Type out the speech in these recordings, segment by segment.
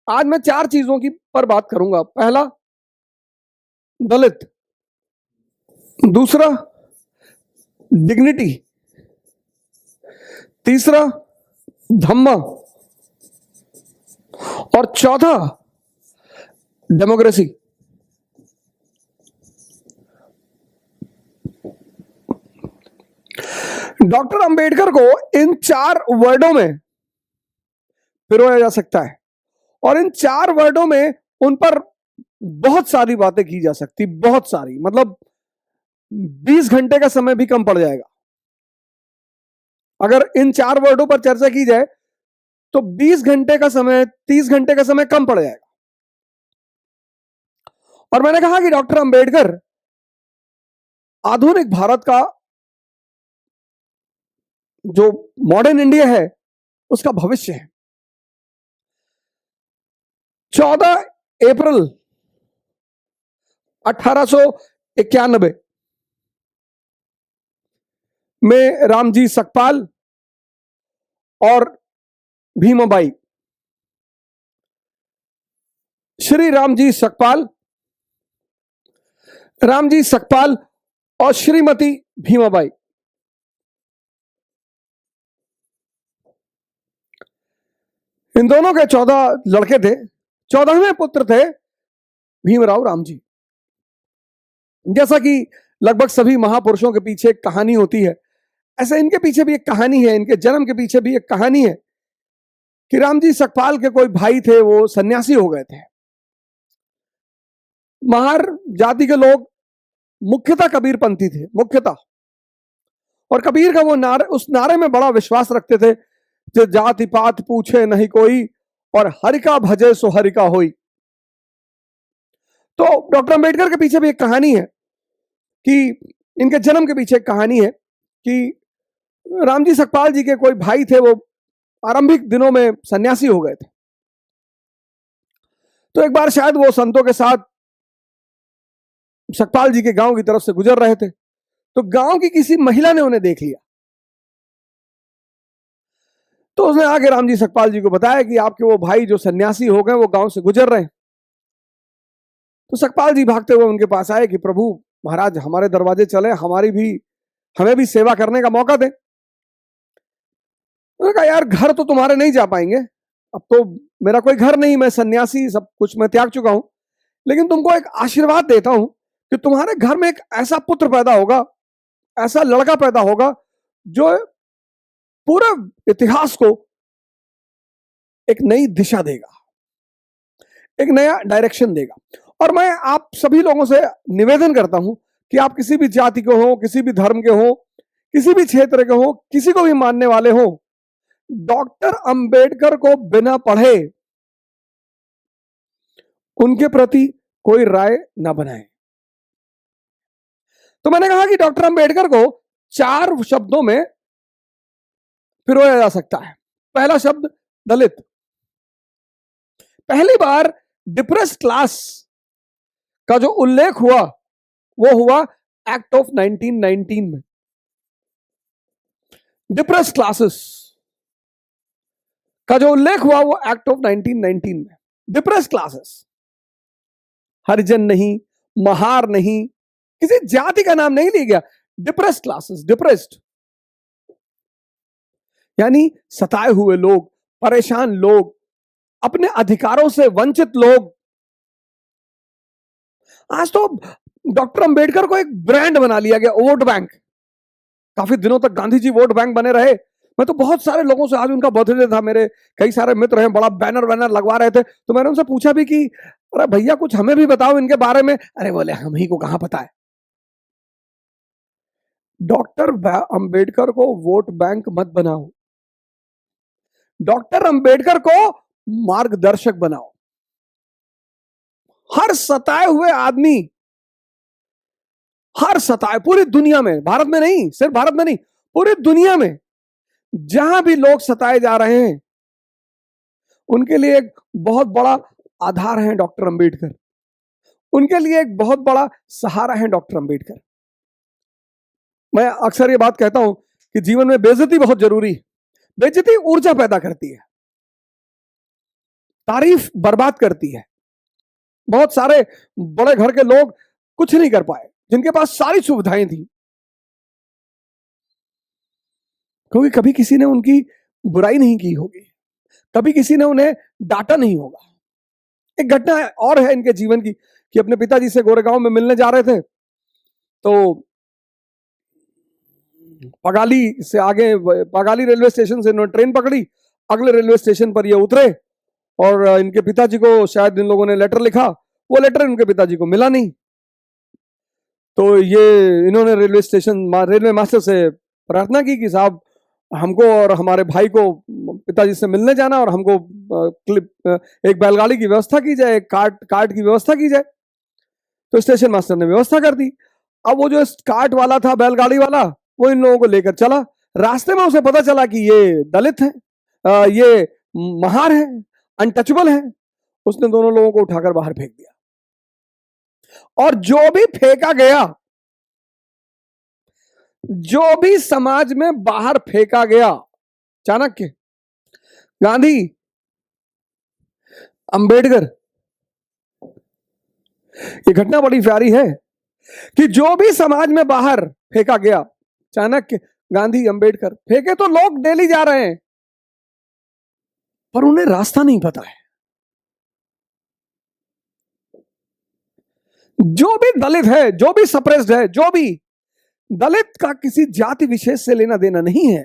आज मैं 4 चीजों की पर बात करूंगा। पहला, दलित। दूसरा, डिग्निटी। तीसरा, धम्मा। और चौथा, डेमोक्रेसी। डॉक्टर अंबेडकर को इन 4 वर्डों में पिरोया जा सकता है और इन 4 वर्डों में उन पर बहुत सारी बातें की जा सकती, बहुत सारी, मतलब 20 घंटे का समय भी कम पड़ जाएगा। अगर इन 4 वर्डों पर चर्चा की जाए तो 20 घंटे का समय, 30 घंटे का समय कम पड़ जाएगा। और मैंने कहा कि डॉक्टर अंबेडकर आधुनिक भारत का, जो मॉडर्न इंडिया है, उसका भविष्य है। 14 अप्रैल 1891 में रामजी सकपाल और भीमाबाई, श्री रामजी सकपाल और श्रीमती भीमाबाई, इन दोनों के 14 लड़के थे। 14वें पुत्र थे भीमराव रामजी। जैसा कि लगभग सभी महापुरुषों के पीछे एक कहानी होती है, ऐसे इनके पीछे भी एक कहानी है, इनके जन्म के पीछे भी एक कहानी है कि रामजी सकपाल के कोई भाई थे, वो सन्यासी हो गए थे। महार जाति के लोग मुख्यतः कबीरपंथी थे, मुख्यतः। और कबीर का वो नारे, उस नारे में बड़ा विश्वास रखते थे कि जाति पात पूछे नहीं कोई और हरि का भजे सो हरि का होई। तो डॉक्टर अंबेडकर के पीछे भी एक कहानी है कि इनके जन्म के पीछे एक कहानी है कि रामजी सकपाल जी के कोई भाई थे, वो आरंभिक दिनों में सन्यासी हो गए थे। तो एक बार शायद वो संतों के साथ सकपाल जी के गांव की तरफ से गुजर रहे थे, तो गांव की किसी महिला ने उन्हें देख लिया। तो उसने आके रामजी सकपाल जी को बताया कि आपके वो भाई जो सन्यासी हो गए, वो गांव से गुजर रहे हैं। तो सकपाल जी भागते हुए उनके पास आए कि प्रभु महाराज, हमारे दरवाजे चले, हमें भी सेवा करने का मौका दें। उन्होंने कहा यार, घर तो तुम्हारे नहीं जा पाएंगे, अब तो मेरा कोई घर नहीं, मैं सन्यासी, सब कुछ मैं त्याग चुका हूं, लेकिन तुमको एक आशीर्वाद देता हूं कि तुम्हारे घर में एक ऐसा पुत्र पैदा होगा, ऐसा लड़का पैदा होगा जो पूरे इतिहास को एक नई दिशा देगा, एक नया डायरेक्शन देगा। और मैं आप सभी लोगों से निवेदन करता हूं कि आप किसी भी जाति के हो, किसी भी धर्म के हो, किसी भी क्षेत्र के हो, किसी को भी मानने वाले हो, डॉक्टर अंबेडकर को बिना पढ़े उनके प्रति कोई राय ना बनाए। तो मैंने कहा कि डॉक्टर अंबेडकर को 4 शब्दों में पिरोया जा सकता है। पहला शब्द, दलित। पहली बार डिप्रेस्ड क्लास का जो उल्लेख हुआ वो हुआ एक्ट ऑफ 1919 में। डिप्रेस्ड क्लासेस का जो उल्लेख हुआ वो एक्ट ऑफ 1919 में। डिप्रेस्ड क्लासेस, हरिजन नहीं, महार नहीं, किसी जाति का नाम नहीं लिया गया। डिप्रेस्ड क्लासेस, डिप्रेस्ड यानी सताए हुए लोग, परेशान लोग, अपने अधिकारों से वंचित लोग। आज तो डॉक्टर अंबेडकर को एक ब्रांड बना लिया गया, वोट बैंक। काफी दिनों तक गांधी जी वोट बैंक बने रहे। मैं तो बहुत सारे लोगों से, आज उनका बर्थडे था, मेरे कई सारे मित्र हैं, बड़ा बैनर वैनर लगवा रहे थे, तो मैंने उनसे पूछा भी कि अरे भैया कुछ हमें भी बताओ इनके बारे में। अरे बोले हम ही को कहां पता है। डॉक्टर अंबेडकर को वोट बैंक मत बनाओ, डॉक्टर अंबेडकर को मार्गदर्शक बनाओ। हर सताए हुए आदमी, हर सताए, पूरी दुनिया में, भारत में नहीं, सिर्फ भारत में नहीं, पूरी दुनिया में जहां भी लोग सताए जा रहे हैं, उनके लिए एक बहुत बड़ा आधार है डॉक्टर अंबेडकर। उनके लिए एक बहुत बड़ा सहारा है डॉक्टर अंबेडकर। मैं अक्सर ये बात कहता हूं कि जीवन में बेइज्जती बहुत जरूरी है। बेइज्जती ऊर्जा पैदा करती है। तारीफ बर्बाद करती है। बहुत सारे बड़े घर के लोग कुछ नहीं कर पाए जिनके पास सारी सुविधाएं थी, क्योंकि कभी किसी ने उनकी बुराई नहीं की होगी, कभी किसी ने उन्हें डांटा नहीं होगा। एक घटना और है इनके जीवन की कि अपने पिताजी से गोरेगांव में मिलने जा रहे थे, तो पगाली से आगे, पगाली रेलवे स्टेशन से इन्होंने ट्रेन पकड़ी, अगले रेलवे स्टेशन पर ये उतरे और इनके पिताजी को शायद इन लोगों ने लेटर लिखा, वो लेटर इनके पिताजी को मिला नहीं। तो ये इन्होंने रेलवे मास्टर से प्रार्थना की कि साहब हमको और हमारे भाई को पिताजी से मिलने जाना और हमको एक बैलगाड़ी की व्यवस्था की जाए, एक कार्ट की व्यवस्था की जाए। तो स्टेशन मास्टर ने व्यवस्था कर दी। अब वो जो कार्ट वाला था, बैलगाड़ी वाला, वो इन लोगों को लेकर चला। रास्ते में उसे पता चला कि ये दलित है, ये महार है, अनटचेबल है। उसने दोनों लोगों को उठाकर बाहर फेंक दिया और जो भी फेंका गया, जो भी समाज में बाहर फेंका गया, चाणक्य, गांधी, अंबेडकर, ये घटना बड़ी प्यारी है कि जो भी समाज में बाहर फेंका गया, चाणक्य, गांधी, अंबेडकर, फेंके तो लोग डेली जा रहे हैं, पर उन्हें रास्ता नहीं पता है। जो भी दलित है, जो भी सप्रेस्ड है, जो भी दलित का किसी जाति विशेष से लेना देना नहीं है।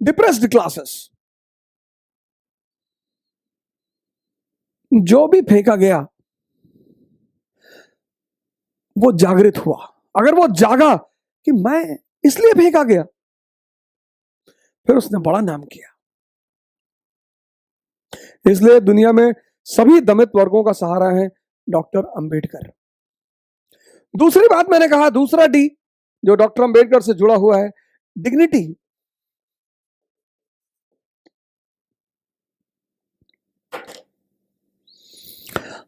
डिप्रेस्ड क्लासेस, जो भी फेंका गया वो जागृत हुआ। अगर वो जागा कि मैं इसलिए फेंका गया, फिर उसने बड़ा नाम किया। इसलिए दुनिया में सभी दलित वर्गों का सहारा है डॉक्टर अंबेडकर। दूसरी बात मैंने कहा, दूसरा डी जो डॉक्टर अंबेडकर से जुड़ा हुआ है, डिग्निटी।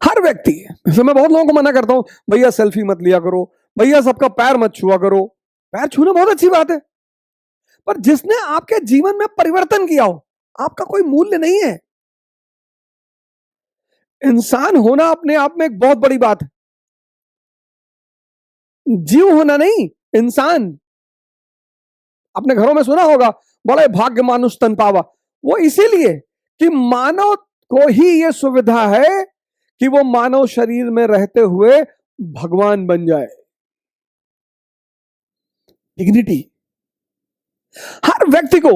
हर व्यक्ति, जैसे मैं बहुत लोगों को मना करता हूं, भैया सेल्फी मत लिया करो, भैया सबका पैर मत छुआ करो। पैर छूना बहुत अच्छी बात है, पर जिसने आपके जीवन में परिवर्तन किया हो, आपका कोई मूल्य नहीं है। इंसान होना अपने आप में एक बहुत बड़ी बात है, जीव होना नहीं, इंसान। अपने घरों में सुना होगा, बड़े भाग्य मानुष तन पावा। वो इसीलिए कि मानव को ही यह सुविधा है कि वो मानव शरीर में रहते हुए भगवान बन जाए। डिग्निटी। हर व्यक्ति को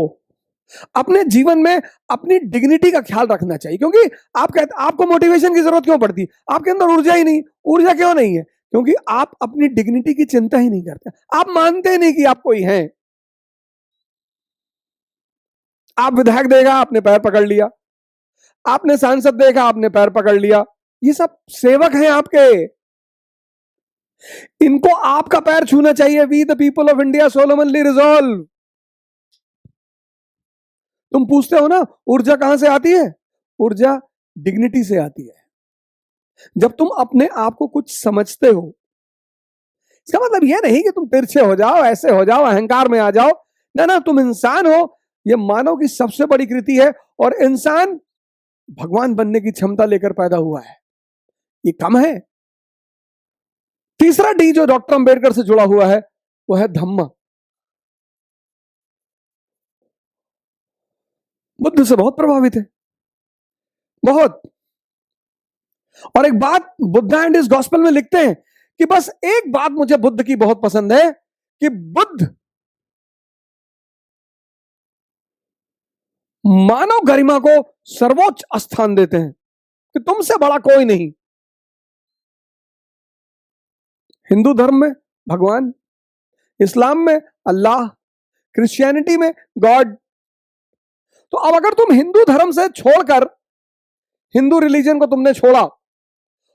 अपने जीवन में अपनी डिग्निटी का ख्याल रखना चाहिए, क्योंकि आप कहते, आपको मोटिवेशन की जरूरत क्यों पड़ती? आपके अंदर ऊर्जा ही नहीं। ऊर्जा क्यों नहीं है? क्योंकि आप अपनी डिग्निटी की चिंता ही नहीं करते। आप मानते नहीं कि आप कोई हैं। आप विधायक देखा, आपने पैर पकड़ लिया, आपने सांसद देखा, आपने पैर पकड़ लिया। ये सब सेवक हैं आपके, इनको आपका पैर छूना चाहिए। We the people of India solemnly resolve. तुम पूछते हो ना ऊर्जा कहां से आती है? ऊर्जा डिग्निटी से आती है। जब तुम अपने आप को कुछ समझते हो, इसका मतलब यह नहीं कि तुम तिरछे हो जाओ, ऐसे हो जाओ, अहंकार में आ जाओ। ना ना, तुम इंसान हो। यह मानव की सबसे बड़ी कृति है, और इंसान भगवान बनने की क्षमता लेकर पैदा हुआ है। ये कम है। तीसरा डी जो डॉक्टर अंबेडकर से जुड़ा हुआ है वो है धम्म। बुद्ध से बहुत प्रभावित है, बहुत। और एक बात बुद्धा एंड इस गॉस्पेल में लिखते हैं कि बस एक बात मुझे बुद्ध की बहुत पसंद है कि बुद्ध मानव गरिमा को सर्वोच्च स्थान देते हैं कि तुमसे बड़ा कोई नहीं। हिंदू धर्म में भगवान, इस्लाम में अल्लाह, क्रिश्चियनिटी में गॉड। तो अब अगर तुम हिंदू धर्म से छोड़कर, हिंदू रिलीजन को तुमने छोड़ा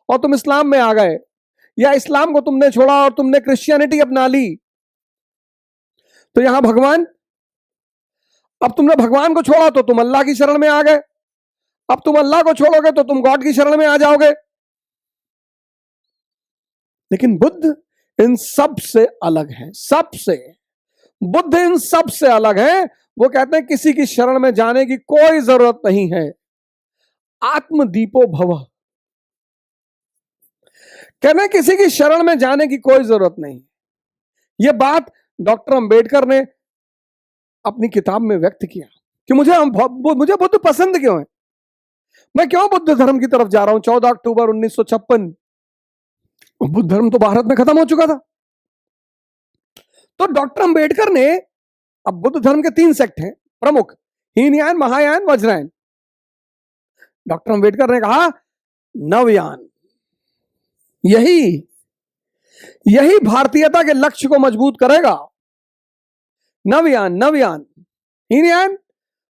और तुम इस्लाम में आ गए, या इस्लाम को तुमने छोड़ा और तुमने क्रिश्चियनिटी अपना ली, तो यहां भगवान, अब तुमने भगवान को छोड़ा तो तुम अल्लाह की शरण में आ गए। अब तुम अल्लाह को छोड़ोगे तो तुम गॉड की शरण में आ जाओगे। लेकिन बुद्ध इन सब से अलग है, सबसे। बुद्ध इन सब से अलग है। वो कहते हैं किसी की शरण में जाने की कोई जरूरत नहीं है। आत्मदीपो भव। कहना किसी की शरण में जाने की कोई जरूरत नहीं। यह बात डॉक्टर अंबेडकर ने अपनी किताब में व्यक्त किया कि मुझे बुद्ध पसंद क्यों है, मैं क्यों बुद्ध धर्म की तरफ जा रहा हूं। 14 अक्टूबर 1956 बुद्ध धर्म तो भारत में खत्म हो चुका था। तो डॉक्टर अंबेडकर ने, अब बुद्ध धर्म के 3 सेक्ट हैं प्रमुख, हीनयान, महायान, वज्रयान। डॉक्टर अंबेडकर ने कहा नवयान, यही भारतीयता के लक्ष्य को मजबूत करेगा। नवयान, हीनयान,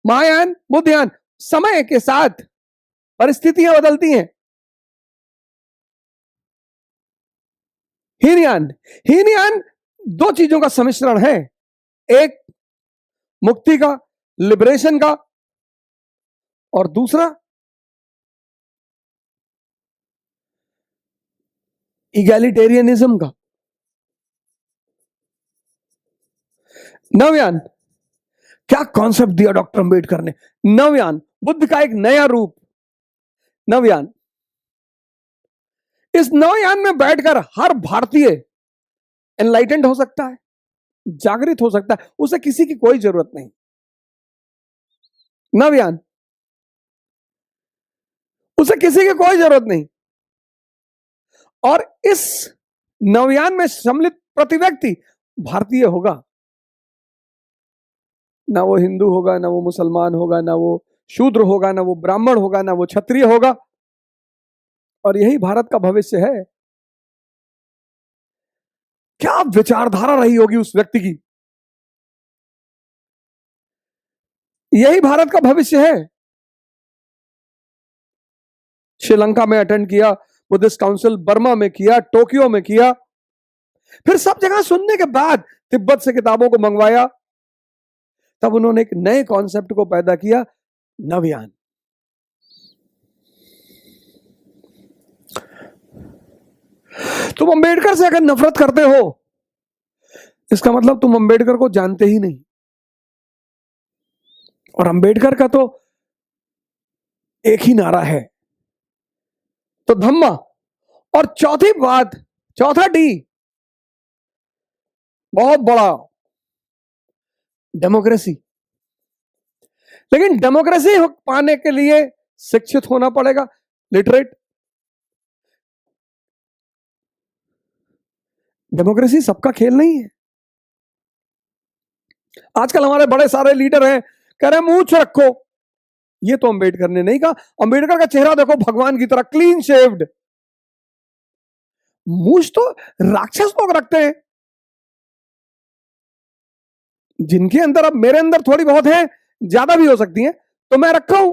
महायान, बुद्धयान। समय के साथ परिस्थितियां बदलती हैं। हीनयान 2 चीजों का सम्मिश्रण है, एक मुक्ति का, लिबरेशन का, और दूसरा इगैलिटेरियनिज्म का। नवयान, क्या कॉन्सेप्ट दिया डॉक्टर अंबेडकर ने। नवयान, बुद्ध का एक नया रूप। नवयान, इस नवयान में बैठकर हर भारतीय एनलाइटेंड हो सकता है, जागृत हो सकता है, उसे किसी की कोई जरूरत नहीं। नवयान, उसे किसी की कोई जरूरत नहीं। और इस नवयान में सम्मिलित प्रति व्यक्ति भारतीय होगा। ना वो हिंदू होगा, ना वो मुसलमान होगा, ना वो शूद्र होगा, ना वो ब्राह्मण होगा, ना वो क्षत्रिय होगा। और यही भारत का भविष्य है। क्या विचारधारा रही होगी उस व्यक्ति की। यही भारत का भविष्य है। श्रीलंका में अटेंड किया, बुद्धिस्ट काउंसिल बर्मा में किया, टोक्यो में किया, फिर सब जगह सुनने के बाद तिब्बत से किताबों को मंगवाया। तब उन्होंने एक नए कॉन्सेप्ट को पैदा किया, नवयान। तुम अंबेडकर से अगर नफरत करते हो, इसका मतलब तुम अंबेडकर को जानते ही नहीं। और अंबेडकर का तो एक ही नारा है, तो धम्मा। और चौथी बात, चौथा डी बहुत बड़ा, डेमोक्रेसी। लेकिन डेमोक्रेसी पाने के लिए शिक्षित होना पड़ेगा, लिटरेट। डेमोक्रेसी सबका खेल नहीं है। आजकल हमारे बड़े सारे लीडर हैं, कह रहे मूंछ रखो। ये तो अंबेडकर ने नहीं कहा। अंबेडकर का चेहरा देखो, भगवान की तरह क्लीन शेव्ड। मूंछ तो राक्षस लोग रखते हैं, जिनके अंदर, अब मेरे अंदर थोड़ी बहुत है, ज्यादा भी हो सकती है, तो मैं रखा हूं।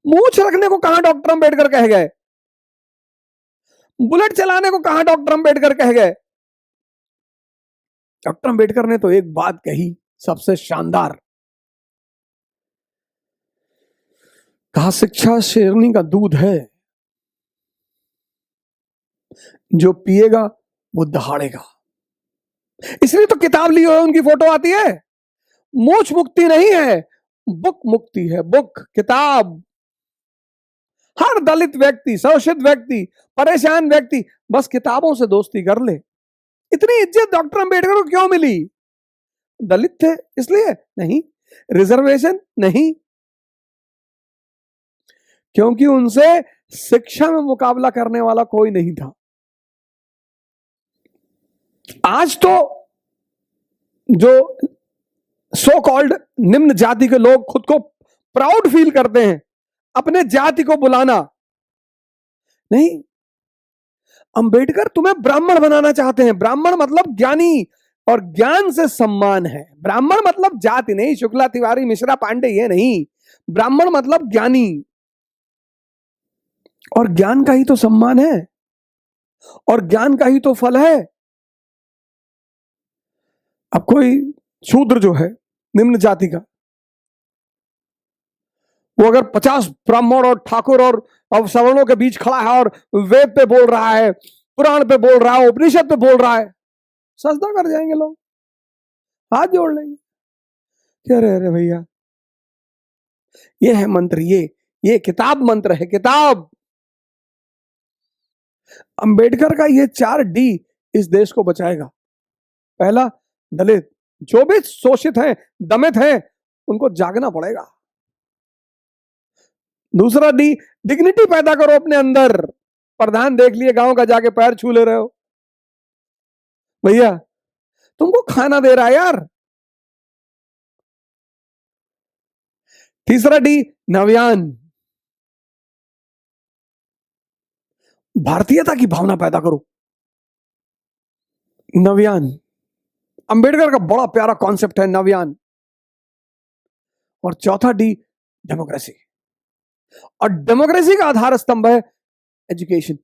मूंछ रखने को कहां डॉक्टर अंबेडकर कह गए, बुलेट चलाने को कहां डॉक्टर अंबेडकर कह गए। डॉक्टर अंबेडकर ने तो एक बात कही सबसे शानदार, कहा शिक्षा शेरनी का दूध है, जो पिएगा वो दहाड़ेगा। इसलिए तो किताब ली हो, उनकी फोटो आती है। मोक्ष मुक्ति नहीं है, बुक मुक्ति है, बुक, किताब। हर दलित व्यक्ति, शोषित व्यक्ति, परेशान व्यक्ति बस किताबों से दोस्ती कर ले। इतनी इज्जत डॉक्टर अंबेडकर को क्यों मिली? दलित थे इसलिए? नहीं। रिजर्वेशन? नहीं, क्योंकि उनसे शिक्षा में मुकाबला करने वाला कोई नहीं था। आज तो जो सो कॉल्ड निम्न जाति के लोग खुद को प्राउड फील करते हैं, अपने जाति को बुलाना नहीं। अंबेडकर तुम्हें ब्राह्मण बनाना चाहते हैं। ब्राह्मण मतलब ज्ञानी, और ज्ञान से सम्मान है। ब्राह्मण मतलब जाति नहीं, शुक्ला, तिवारी, मिश्रा, पांडे, ये नहीं। ब्राह्मण मतलब ज्ञानी, और ज्ञान का ही तो सम्मान है, और ज्ञान का ही तो फल है। अब कोई शूद्र जो है, निम्न जाति का, वो अगर 50 ब्राह्मण और ठाकुर और सवर्णों के बीच खड़ा है और वेद पे बोल रहा है, पुराण पे बोल रहा है, उपनिषद पे बोल रहा है, सजदा कर जाएंगे लोग, हाथ जोड़ लेंगे कि अरे अरे भैया, ये है मंत्र, ये किताब मंत्र है, किताब। अंबेडकर का ये 4D इस देश को बचाएगा। पहला, दलित, जो भी शोषित हैं, दमित हैं, उनको जागना पड़ेगा। दूसरा डी, डिग्निटी पैदा करो अपने अंदर। प्रधान देख लिए गांव का, जाके पैर छू ले रहे हो, भैया तुमको खाना दे रहा है यार। तीसरा डी, नव्यान, भारतीयता की भावना पैदा करो, नव्यान। अंबेडकर का बड़ा प्यारा कॉन्सेप्ट है नव्यान। और चौथा डी, डेमोक्रेसी। और डेमोक्रेसी का आधार स्तंभ है एजुकेशन।